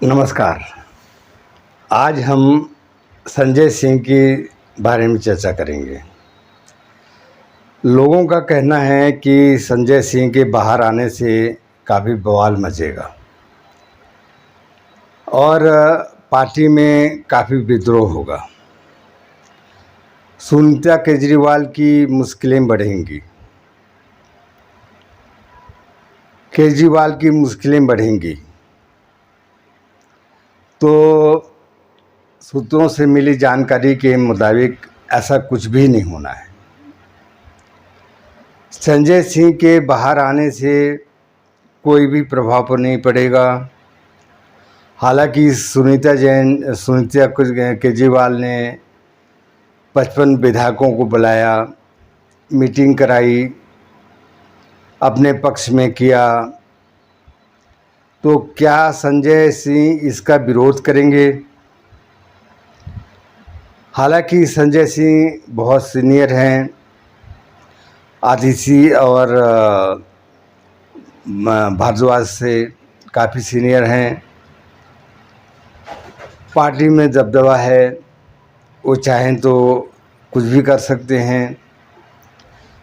नमस्कार। आज हम संजय सिंह के बारे में चर्चा करेंगे। लोगों का कहना है कि संजय सिंह के बाहर आने से काफ़ी बवाल मचेगा और पार्टी में काफ़ी विद्रोह होगा। सुनीता केजरीवाल की मुश्किलें बढ़ेंगी। तो सूत्रों से मिली जानकारी के मुताबिक ऐसा कुछ भी नहीं होना है। संजय सिंह के बाहर आने से कोई भी प्रभाव पर नहीं पड़ेगा। हालांकि सुनीता केजरीवाल ने 55 विधायकों को बुलाया, मीटिंग कराई, अपने पक्ष में किया, तो क्या संजय सिंह इसका विरोध करेंगे? हालांकि संजय सिंह बहुत सीनियर हैं, आतिशी और भारद्वाज से काफ़ी सीनियर हैं। पार्टी में दबदबा है, वो चाहें तो कुछ भी कर सकते हैं,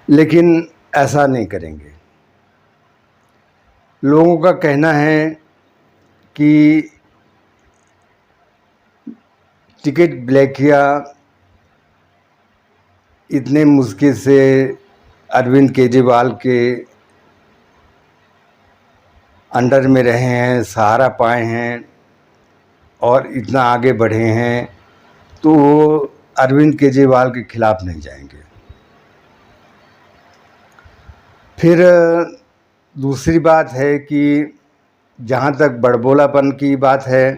लेकिन ऐसा नहीं करेंगे। लोगों का कहना है कि टिकट ब्लैक किया, इतने मुश्किल से अरविंद केजरीवाल के अंडर में रहे हैं, सहारा पाए हैं और इतना आगे बढ़े हैं, तो वो अरविंद केजरीवाल के खिलाफ नहीं जाएंगे। फिर दूसरी बात है कि जहाँ तक बड़बोलापन की बात है,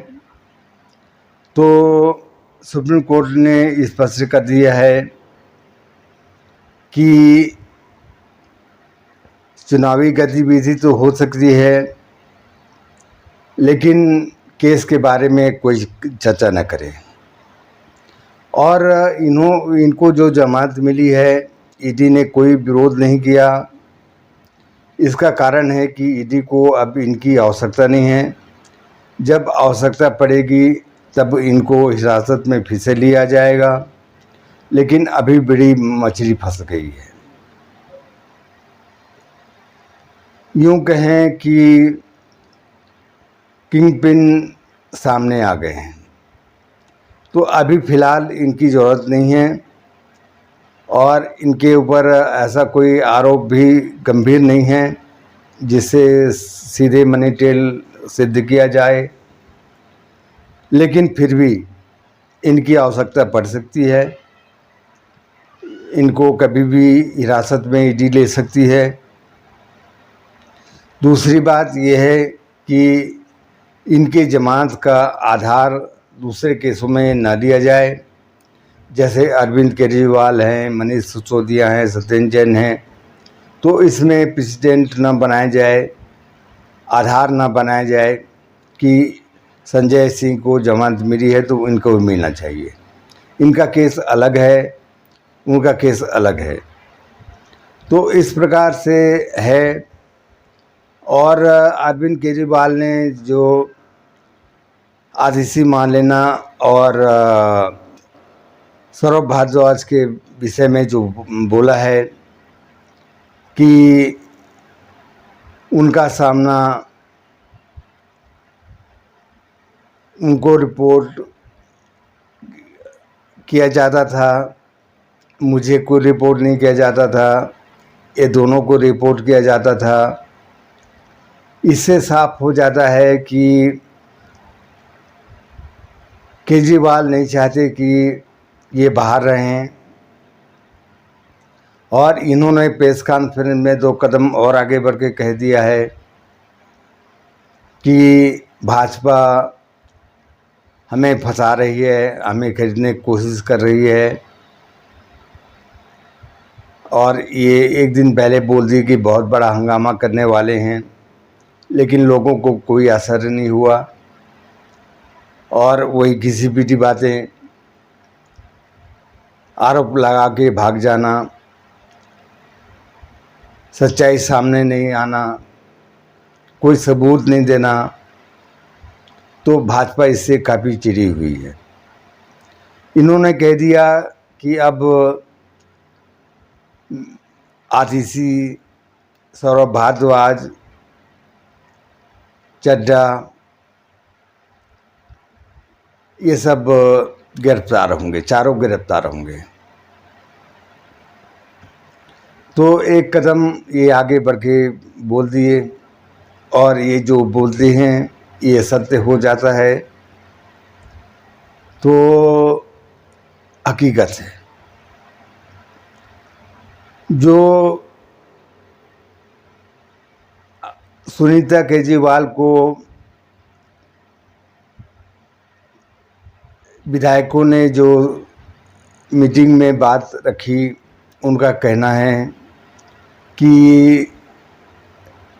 तो सुप्रीम कोर्ट ने स्पष्ट कर दिया है कि चुनावी गतिविधि तो हो सकती है, लेकिन केस के बारे में कोई चर्चा न करे। और इनको जो जमानत मिली है, ईडी ने कोई विरोध नहीं किया। इसका कारण है कि ईडी को अब इनकी आवश्यकता नहीं है। जब आवश्यकता पड़ेगी तब इनको हिरासत में फिर से लिया जाएगा, लेकिन अभी बड़ी मछली फंस गई है। यूँ कहें कि किंग पिन सामने आ गए हैं, तो अभी फ़िलहाल इनकी ज़रूरत नहीं है और इनके ऊपर ऐसा कोई आरोप भी गंभीर नहीं है जिससे सीधे मनी ट्रेल सिद्ध किया जाए, लेकिन फिर भी इनकी आवश्यकता पड़ सकती है। इनको कभी भी हिरासत में ईडी ले सकती है। दूसरी बात यह है कि इनके जमानत का आधार दूसरे केसों में न दिया जाए। जैसे अरविंद केजरीवाल हैं, मनीष सिसोदिया हैं, सत्येंद्र जैन हैं, तो इसमें प्रेसिडेंट न बनाया जाए, आधार न बनाया जाए कि संजय सिंह को जमानत मिली है तो इनको भी मिलना चाहिए। इनका केस अलग है, उनका केस अलग है। तो इस प्रकार से है। और अरविंद केजरीवाल ने जो आतिशी मार्लेना और सौरभ भारद्वाज के विषय में जो बोला है कि उनका सामना उनको रिपोर्ट किया जाता था, मुझे कोई रिपोर्ट नहीं किया जाता था, ये दोनों को रिपोर्ट किया जाता था। इससे साफ हो जाता है कि केजरीवाल नहीं चाहते कि ये बाहर रहें, और इन्होंने प्रेस कॉन्फ्रेंस में 2 कदम और आगे बढ़ के कह दिया है कि भाजपा हमें फंसा रही है, हमें खरीदने की कोशिश कर रही है। और ये एक दिन पहले बोल दी कि बहुत बड़ा हंगामा करने वाले हैं, लेकिन लोगों को कोई असर नहीं हुआ और वही घिसी पिटी बातें, आरोप लगा के भाग जाना, सच्चाई सामने नहीं आना, कोई सबूत नहीं देना। तो भाजपा इससे काफ़ी चिढ़ी हुई है। इन्होंने कह दिया कि अब आतिशी, सौरभ भारद्वाज, चड्ढा, ये सब गिरफ्तार होंगे, चारों गिरफ्तार होंगे। तो एक कदम ये आगे बढ़ के बोल दिए, और ये जो बोलते हैं ये सत्य हो जाता है तो हकीकत है। जो सुनीता केजरीवाल को विधायकों ने जो मीटिंग में बात रखी, उनका कहना है कि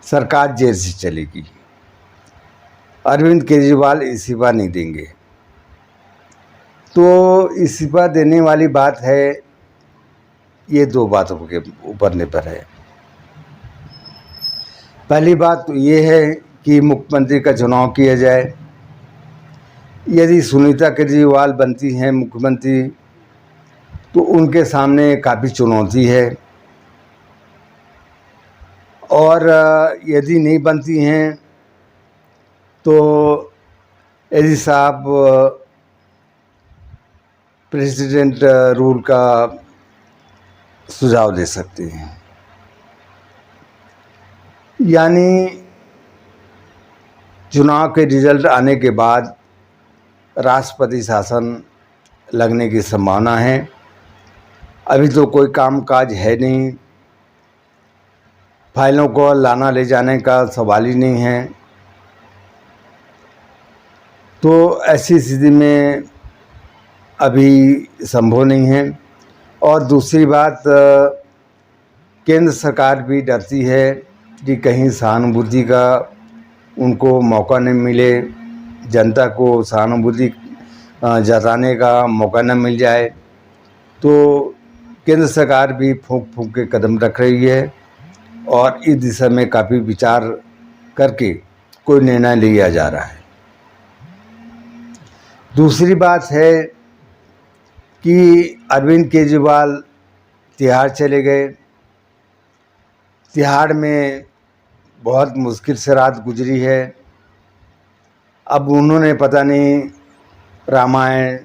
सरकार जेल से चलेगी, अरविंद केजरीवाल इस्तीफा नहीं देंगे। तो इस्तीफा देने वाली बात है, ये दो बातों के ऊपर निर्भर है। पहली बात तो ये है कि मुख्यमंत्री का चुनाव किया जाए। यदि सुनीता केजरीवाल बनती हैं मुख्यमंत्री तो उनके सामने काफ़ी चुनौती है, और यदि नहीं बनती हैं तो यदि साहब प्रेसिडेंट रूल का सुझाव दे सकते हैं। यानी चुनाव के रिजल्ट आने के बाद राष्ट्रपति शासन लगने की संभावना है। अभी तो कोई कामकाज है नहीं, फाइलों को लाना ले जाने का सवाल ही नहीं है। तो ऐसी स्थिति में अभी संभव नहीं है। और दूसरी बात, केंद्र सरकार भी डरती है कि कहीं सहानुभूति का उनको मौका नहीं मिले, जनता को सहानुभूति जताने का मौका न मिल जाए। तो केंद्र सरकार भी फूंक फूंक के कदम रख रही है और इस दिशा में काफ़ी विचार करके कोई निर्णय लिया जा रहा है। दूसरी बात है कि अरविंद केजरीवाल तिहाड़ चले गए। तिहाड़ में बहुत मुश्किल से रात गुजरी है। अब उन्होंने पता नहीं रामायण,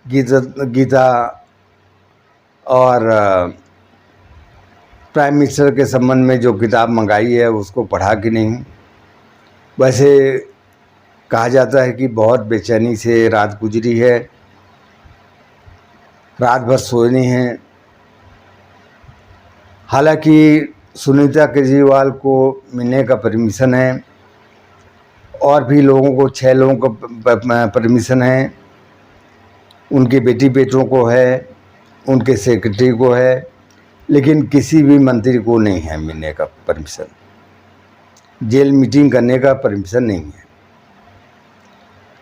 गीता और प्राइम मिनिस्टर के संबंध में जो किताब मंगाई है उसको पढ़ा कि नहीं। वैसे कहा जाता है कि बहुत बेचैनी से रात गुजरी है, रात भर सोए नहीं हैं। हालांकि सुनीता केजरीवाल को मिलने का परमिशन है और भी लोगों को, 6 लोगों को परमिशन है, उनके बेटी बेटों को है, उनके सेक्रेटरी को है, लेकिन किसी भी मंत्री को नहीं है मिलने का परमिशन, जेल मीटिंग करने का परमिशन नहीं है।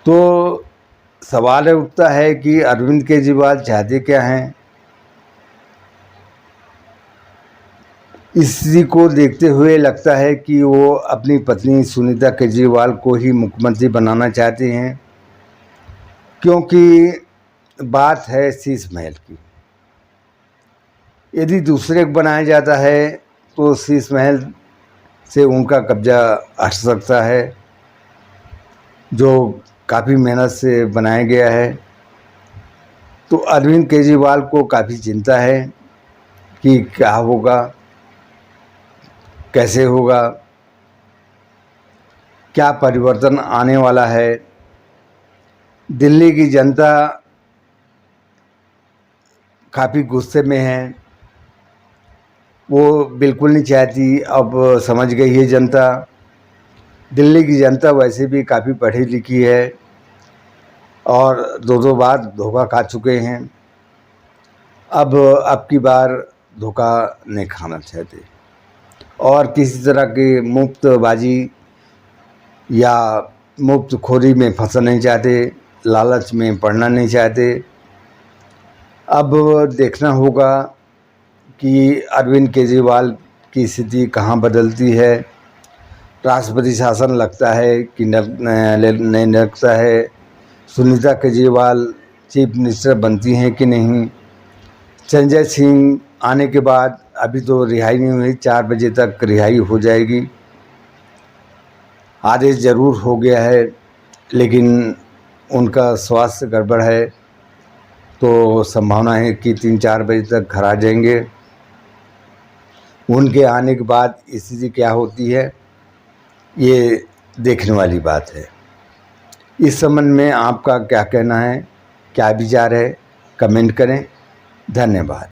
तो सवाल उठता है कि अरविंद केजरीवाल चाहते क्या हैं। इसी को देखते हुए लगता है कि वो अपनी पत्नी सुनीता केजरीवाल को ही मुख्यमंत्री बनाना चाहते हैं, क्योंकि बात है शीश महल की। यदि दूसरे को बनाया जाता है तो शीश महल से उनका कब्जा हट सकता है, जो काफ़ी मेहनत से बनाया गया है। तो अरविंद केजरीवाल को काफ़ी चिंता है कि क्या होगा, कैसे होगा, क्या परिवर्तन आने वाला है। दिल्ली की जनता काफ़ी गुस्से में है, वो बिल्कुल नहीं चाहती। अब समझ गई है जनता। दिल्ली की जनता वैसे भी काफ़ी पढ़ी लिखी है और 2 बार धोखा खा चुके हैं। अब की बार धोखा नहीं खाना चाहते और किसी तरह की मुफ्तबाजी या मुफ्तखोरी में फंसना नहीं चाहते, लालच में पड़ना नहीं चाहते। अब देखना होगा कि अरविंद केजरीवाल की स्थिति कहाँ बदलती है। राष्ट्रपति शासन लगता है कि नहीं लगता है, सुनीता केजरीवाल चीफ मिनिस्टर बनती हैं कि नहीं, संजय सिंह आने के बाद अभी तो रिहाई नहीं हुई, 4 बजे तक रिहाई हो जाएगी। आदेश ज़रूर हो गया है लेकिन उनका स्वास्थ्य गड़बड़ है, तो संभावना है कि 3-4 बजे तक घर आ जाएंगे। उनके आने के बाद स्थिति क्या होती है ये देखने वाली बात है। इस संबंध में आपका क्या कहना है, क्या विचार है, कमेंट करें। धन्यवाद।